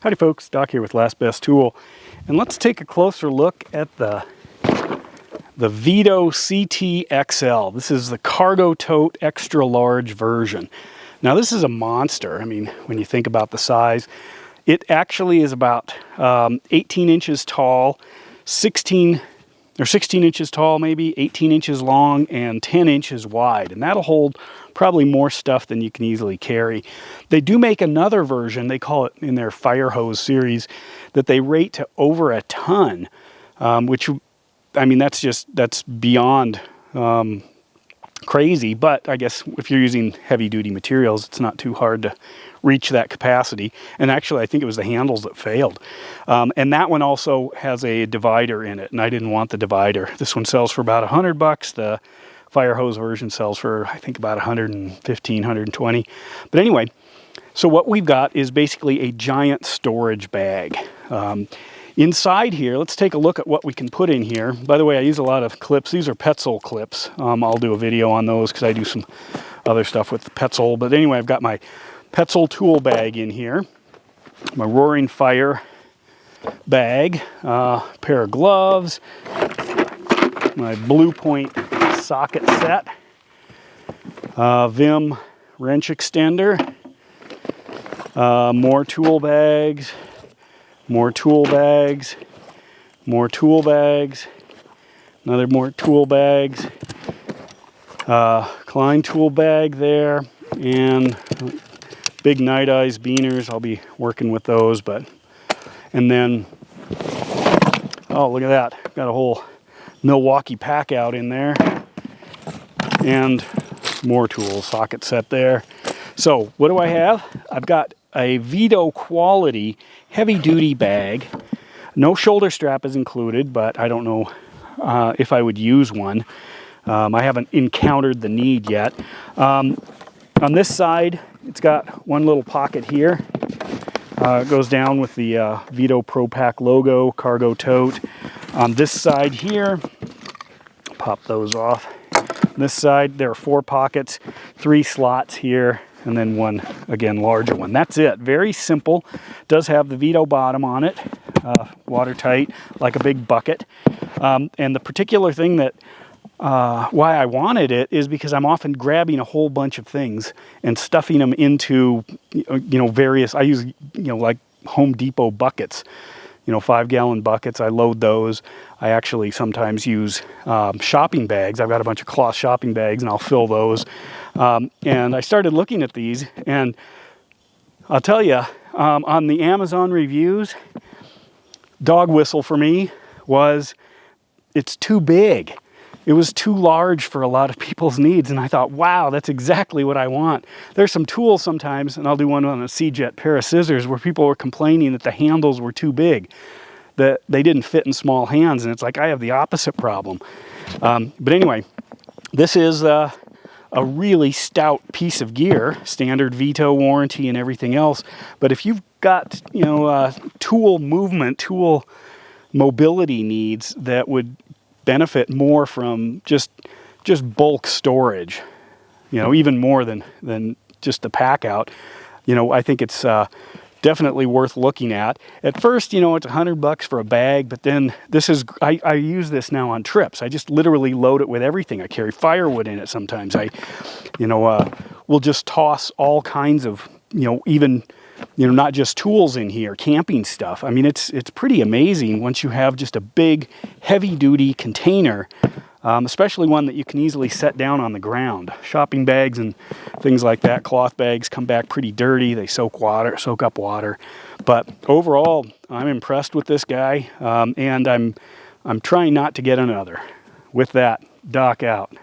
Howdy folks, Doc here with Last Best Tool, and let's take a closer look at the Veto CT XL. This is the cargo tote extra large version. Now this is a monster. I mean, when you think about the size, it actually is about 18 inches tall, 16 inches tall maybe, 18 inches long, and 10 inches wide. And that'll hold probably more stuff than you can easily carry. They do make another version, they call it in their fire hose series, that they rate to over a ton, which, I mean, that's beyond crazy. But I guess if you're using heavy duty materials, it's not too hard to reach that capacity. And actually, I think it was the handles that failed. And that one also has a divider in it, and I didn't want the divider. This one sells for about $100. The fire hose version sells for, I think, about 115, 120. But anyway, so what we've got is basically a giant storage bag. Inside here, let's take a look at what we can put in here. By the way, I use a lot of clips. These are Petzl clips. I'll do a video on those because I do some other stuff with the Petzl. But anyway, I've got my Petzl tool bag in here, my Roaring Fire bag, pair of gloves, my Blue Point socket set, Vim wrench extender, more tool bags, more tool bags, more tool bags, another more tool bags, Klein tool bag there, and big Night Eyes beaners. I'll be working with those, and then, oh, look at that. Got a whole Milwaukee pack out in there, and more tools, socket set there. So what do I have? I've got a Veto quality heavy duty bag. No shoulder strap is included, but I don't know if I would use one. I haven't encountered the need yet. On this side, it's got one little pocket here. It goes down with the Veto Pro Pack logo, cargo tote. On this side here, pop those off. On this side, there are 4 pockets, 3 slots here, and then one, again, larger one. That's it. Very simple. Does have the Veto bottom on it, watertight, like a big bucket. And the particular thing that why I wanted it is because I'm often grabbing a whole bunch of things and stuffing them into, various, I use, like Home Depot buckets, 5-gallon buckets. I load those. I actually sometimes use shopping bags. I've got a bunch of cloth shopping bags, and I'll fill those. And I started looking at these, and I'll tell you, on the Amazon reviews, dog whistle for me was it's too big. It was too large for a lot of people's needs, and I thought, wow, that's exactly what I want. There's some tools sometimes, and I'll do one on a C-Jet pair of scissors, where people were complaining that the handles were too big, that they didn't fit in small hands, and it's like I have the opposite problem. But anyway, this is a really stout piece of gear, standard Veto warranty and everything else. But if you've got, tool movement, tool mobility needs that would benefit more from just bulk storage, even more than just the pack out, I think it's definitely worth looking at. At first, it's $100 for a bag, but then I use this now on trips. I just literally load it with everything. I carry firewood in it sometimes. I will just toss all kinds of, even not just tools in here, camping stuff. I mean, it's pretty amazing once you have just a big, heavy-duty container, especially one that you can easily set down on the ground. Shopping bags and things like that, cloth bags, come back pretty dirty. They soak up water. But overall, I'm impressed with this guy, and I'm trying not to get another. With that, Doc out.